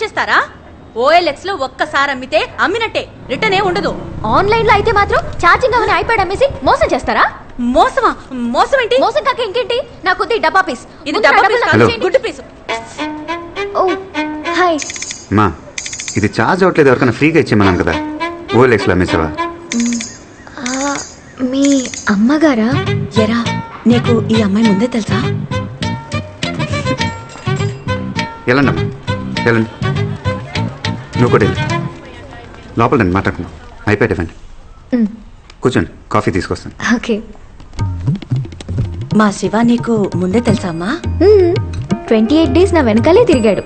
ఉంచేస్తారా? OLX లో ఒక్కసారి అమ్మితే అమ్మినట్టే, రిటర్న్ ఏ ఉండదు. ఆన్లైన్ లో అయితే మాత్రం ఛార్జింగ్ అవని ఐప్యాడ్ అమ్మేసి మోసం చేస్తారా? మోసమా? మోసం ఏంటి? మోసం కాక ఇంకేంటి? నాకు డబ్బా పీస్. ఇది డబ్బా పీస్ కాదు, గుడ్డు పీసు. ఓ హాయ్ మా ఇది ఛార్జ్ అవట్లేదు, ఎవరికైనా ఫ్రీగా ఇచ్చేమన్నాను కదా. OLX లో అమ్మేసావా? మీ అమ్మగారా? ఎరా, నీకు ఈ అమ్మాయి ముందే తెలుసా? వెళ్ళండి అమ్మా, వెళ్ళండి. నువ్వు కూడా వెళ్ళి లోపల రండి, మాట్లాడుకుందాం. ఐప్యాడ్ ఇవ్వండి, కూర్చోండి, కాఫీ తీసుకొస్తాను. ఓకే. మా శివ నీకు ముందే తెలుసా అమ్మా? 28 days నా వెనకాలే తిరిగాడు.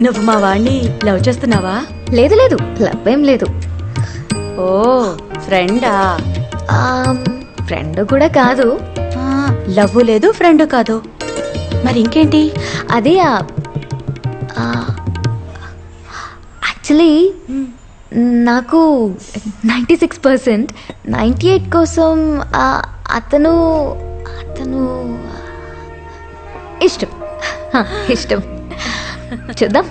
నువ్వు మా వాడిని లవ్ చేస్తున్నావా? లేదు లేదు, లవ్ ఏం లేదు. ఓ ఫ్రెండా? ఫ్రెండ్ కూడా కాదు. లవ్ లేదు, ఫ్రెండ్ కాదు, మరి ఇంకేంటి? అదే యాక్చువల్లీ నాకు 96%, 98 కోసం అతను అతను ఇష్టం. ఇష్టం. చూద్దాం.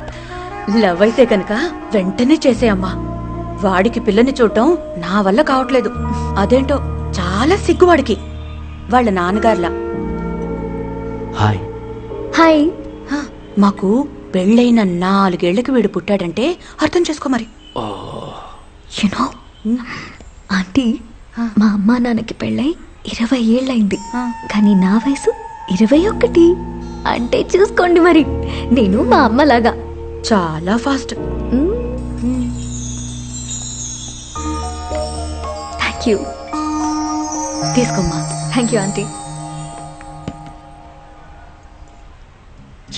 లవ్ అయితే కనుక వెంటనే చేసేయమ్మా. వాడికి పిల్లని చూడటం నా వల్ల కావట్లేదు. అదేంటో చాలా సిగ్గు వాడికి, వాళ్ళ నాన్నగారులా. హాయ్. హాయ్. మాకు పెళ్ళైన 4 ఏళ్లకి వీడు పుట్టాడంటే అర్థం చేసుకో మరి. యునో ఆంటీ, మా అమ్మా నాన్నకి పెళ్ళై 20 ఏళ్ళైంది, కానీ నా వయసు 21. అంటే చూసుకోండి మరి, నేను మా అమ్మలాగా చాలా ఫాస్ట్. Thank you. తీసుకోమ్మా. Thank you aunty.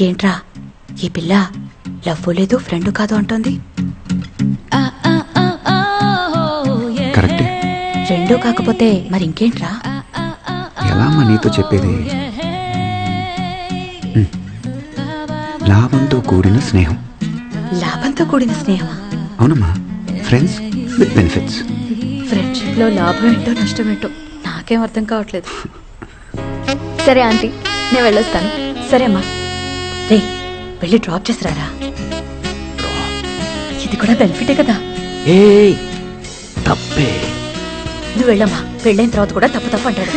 ఏంట్రా ఈ పిల్ల లవ్ లేదు, ఫ్రెండ్ కాదు అంటోంది? కరెక్టే. రెండూ కాకపోతే మరి ఇంకేంట్రా? ఎలా అమ్మా నీతో చెప్పేది? లాభంతో కూడిన స్నేహం. లాభంతో కూడిన స్నేహం? అవునమ్మా, ఫ్రెండ్స్ విత్ బెనిఫిట్స్. ఫ్రెండ్షిప్ లో లాభం ఏంటో నష్టం ఏంటో నాకేం అర్థం కావట్లేదు. సరే ఆంటీ, నేను వెళ్ళొస్తాను. సరే అమ్మా, రే వెళ్ళి డ్రాప్ చేసిరారా. ఇది కూడా బెనిఫిటే కదా. తప్పే. నువ్వు వెళ్ళమ్మా, పెళ్ళైన తర్వాత కూడా తప్పు అంటాడు.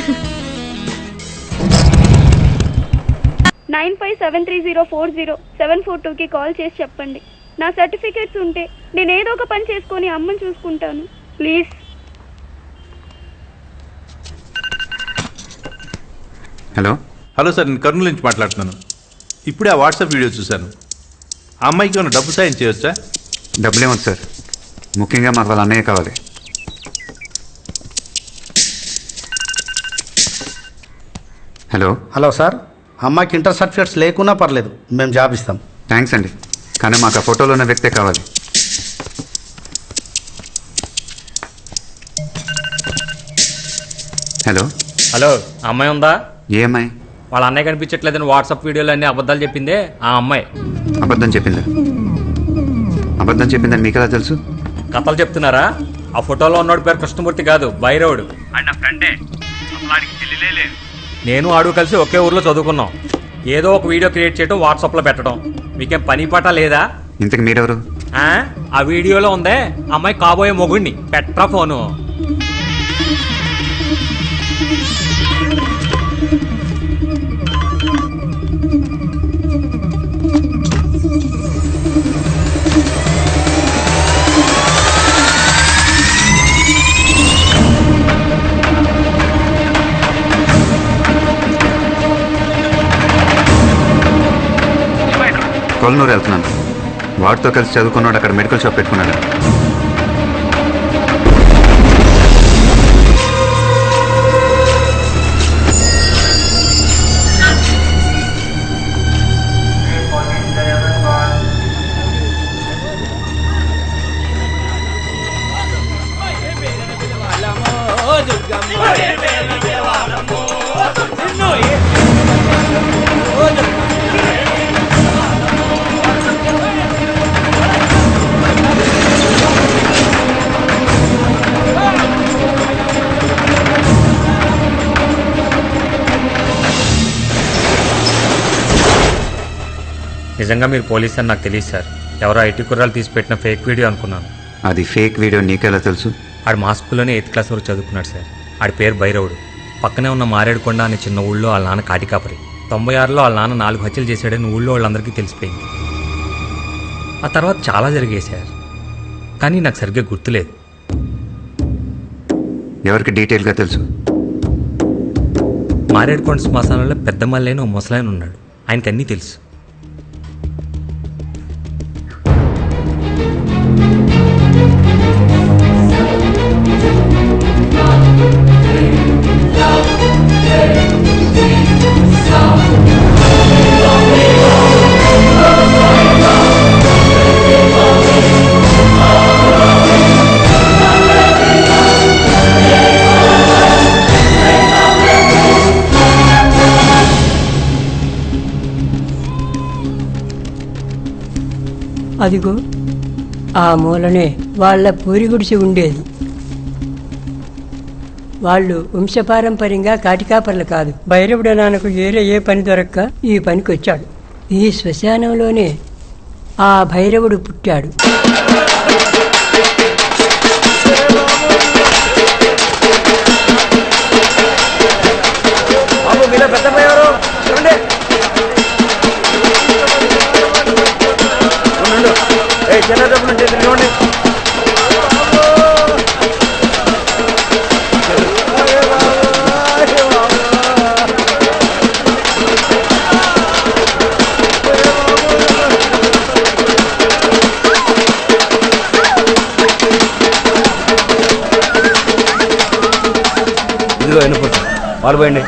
9573040742కి కాల్ చేసి చెప్పండి. నా సర్టిఫికేట్స్ ఉంటే నేను ఏదో ఒక పని చేసుకొని అమ్మని చూసుకుంటాను. ప్లీజ్. హలో. హలో సార్, నేను కర్నూలు నుంచి మాట్లాడుతున్నాను. ఇప్పుడే ఆ వాట్సాప్ వీడియో చూశాను. ఆ అమ్మాయికి ఏమైనా డబ్బు సాయం చేయొచ్చా? డబ్బులేమొద్దు సార్, ముఖ్యంగా మాకు వాళ్ళ అన్నయ్య కావాలి. హలో. హలో సార్, అమ్మాయికి ఇంటర్ సర్టిఫికేట్స్ లేకున్నా పర్లేదు, మేము జాబ్ ఇస్తాం. థ్యాంక్స్ అండి, కానీ మాకు ఆ ఫోటోలో ఉన్న వ్యక్తే కావాలి. హలో. హలో, అమ్మాయి ఉందా? ఏ అమ్మాయి? వాళ్ళ అన్నయ్య కనిపించట్లేదని వాట్సాప్ వీడియోలు అన్ని అబద్ధాలు చెప్పిందే ఆ అమ్మాయి. అబద్ధం చెప్పిందా? అబద్ధం చెప్పిందని మీకు ఎలా తెలుసు? కథలు చెప్తున్నారా? ఆ ఫోటోలో ఉన్నోడి పేరు కృష్ణమూర్తి కాదు, బైరవుడు. ఆయన నా ఫ్రెండే, అసలు ఆడికి తెలియలే లేదు. నేను ఆడు కలిసి ఒకే ఊర్లో చదువుకున్నాం. ఏదో ఒక వీడియో క్రియేట్ చేయడం, వాట్సాప్లో పెట్టడం. మీకేం పని పాట లేదా? ఇంతకు మీరెవరు? ఆ వీడియోలో ఉందే అమ్మాయి కాబోయే మొగుడిని. Petra phone. కొల్లనూరు వెళ్తున్నాను. వాడితో కలిసి చదువుకున్నాడు, అక్కడ మెడికల్ షాప్ పెట్టుకున్నాడు. నిజంగా మీరు పోలీస్ అని నాకు తెలియదు సార్. ఎవరో ఐటీ కుర్రాలు తీసి పెట్టిన ఫేక్ వీడియో అనుకున్నాను. అది ఫేక్ వీడియో నీకెలా తెలుసు? ఆడు మా స్కూల్లోనే 8th క్లాస్ వరకు చదువుకున్నాడు సార్. ఆడి పేరు భైరవుడు. పక్కనే ఉన్న మారేడుకొండ అనే చిన్న ఊళ్ళో వాళ్ళ నాన్న కాటికాపరి. 96లో వాళ్ళ నాన్న 4 హత్యలు చేశాడని ఊళ్ళో వాళ్ళందరికీ తెలిసిపోయింది. ఆ తర్వాత చాలా జరిగాయి సార్, కానీ నాకు సరిగ్గా గుర్తులేదు. ఎవరికి డీటెయిల్గా తెలుసు? మారేడుకొండ శ్మశానంలో పెద్ద మల్లైన ఓ ముసలాయన ఉన్నాడు. ఆయనకి అన్నీ తెలుసు. అదిగో ఆ మూలనే వాళ్ళ పూరి గుడిసి ఉండేది. వాళ్ళు వంశపారంపర్యంగా కాటికాపర్లు కాదు. భైరవుడు నాన్నకు వేరే ఏ పని దొరక్క ఈ పనికి వచ్చాడు. ఈ శ్మశానంలోనే ఆ భైరవుడు పుట్టాడు. ఇదిగో ఎన్నుకోండి, వాళ్ళు పోయండి.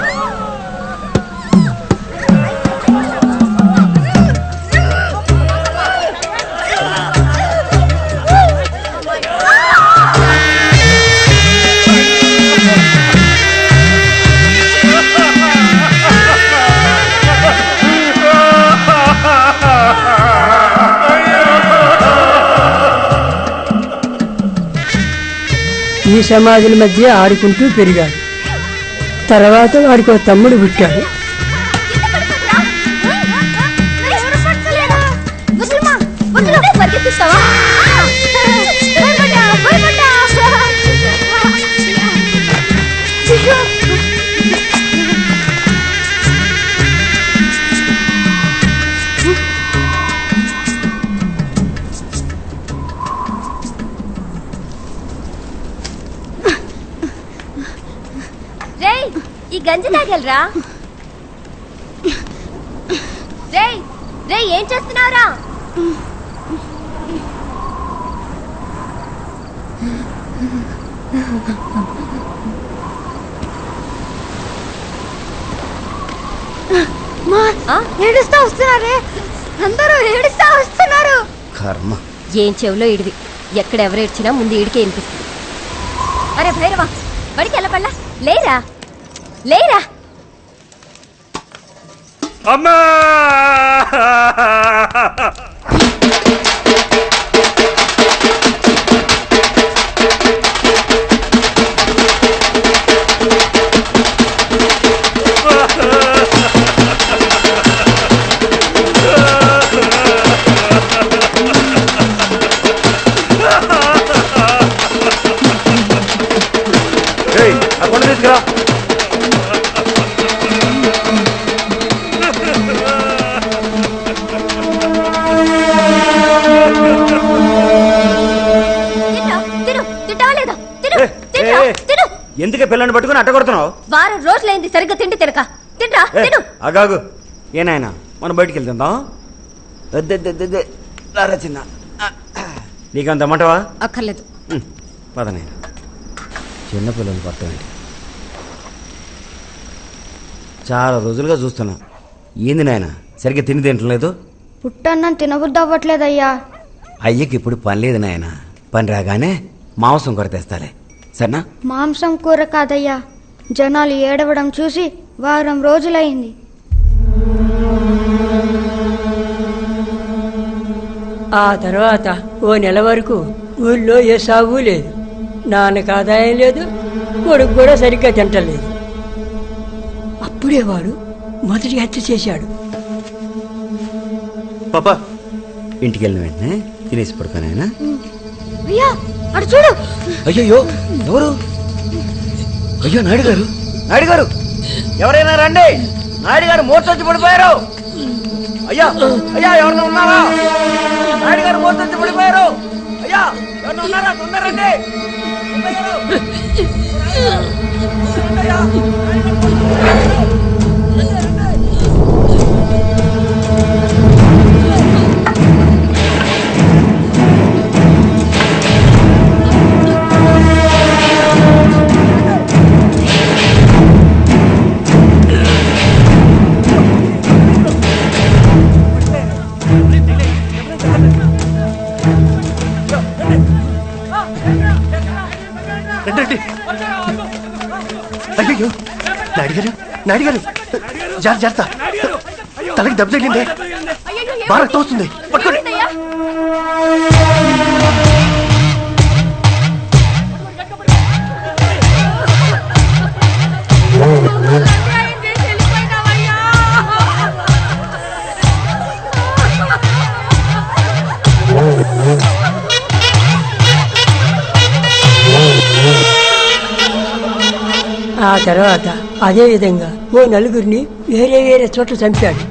ఈ సమాధుల మధ్య ఆడుకుంటూ పెరిగాడు. తర్వాత వాడికి ఒక తమ్ముడు పుట్టాడు. ఈ గంజి తాగలరా? రేయ్ రేయ్, ఏం చేస్తున్నావురా? ఏడుస్తా వస్తున్నారే, అందరూ ఏడుస్తా వస్తున్నారు. కర్మ. ఏం చెవులో ఇడివి, ఎక్కడెవరు ఏడ్చినా ముందు ఈడికే వినిపిస్తుంది. అరే భైరవా, బడికి వెళ్ళపల్లా, లేరా లేరా. అమ్మా! తీసుకురా. ఎందుకే పిల్లని పట్టుకుని అట్టగొడుతున్నావు? వారం రోజులైంది సరిగ్గా తిండి తినక. తింటా తిను. అగాగు, ఏనాయనా మనం బయటికి వెళ్తుందాం. చిన్న నీకంత మంటవా? అక్కర్లేదు. పదనైనా చిన్నపిల్లలు పట్టండి. చాలా రోజులుగా చూస్తున్నా. ఏంది నాయన సరిగ్గా తిని తింటలేదు? పుట్టన్నం తినబుద్ధి అవ్వట్లేదయ్యా. అయ్యకి ఇప్పుడు పని లేదు నాయన. పని రాగానే మాంసం కూర తెస్తాలే, సరేనా? మాంసం కూర కాదయ్యా, జనాలు ఏడవడం చూసి వారం రోజులైంది. ఆ తర్వాత ఓ నెల వరకు ఊళ్ళో ఏ సాగు లేదు. నాన్నకు ఆదాయం లేదు, కొడుకు కూడా సరిగ్గా తింటలేదు. అప్పుడే వాడు మొదటి హత్య చేశాడు. పాపా ఇంటికి వెళ్ళిన వెంటనే తినేసి పడుకో నాయనా. అయ్యా అటు చూడు. అయ్యయ్యో ఎవరు? అయ్యో నాయుడు గారు, నాయుడు గారు ఎవరైనా రండి, నాయుడు గారు మోర్చొచ్చి పడిపోయారు. అయ్యా అయ్యా ఎవరైనా ఉన్నారా? నాయుడు గారు మోర్చొచ్చి పడిపోయారు. అయ్యా ఎవరైనా ఉన్నారా? తొందరండి. అయ్యో నాయుడు గారు, నాయుడు గారు జాగ్రత్త, తలకి దెబ్బ తగిలిందే, బాగా రక్తం వస్తుంది, పట్టుకోండి. ఆ తర్వాత అదే విధంగా ఓ నలుగురిని వేరే వేరే చోట్ల చంపాడు.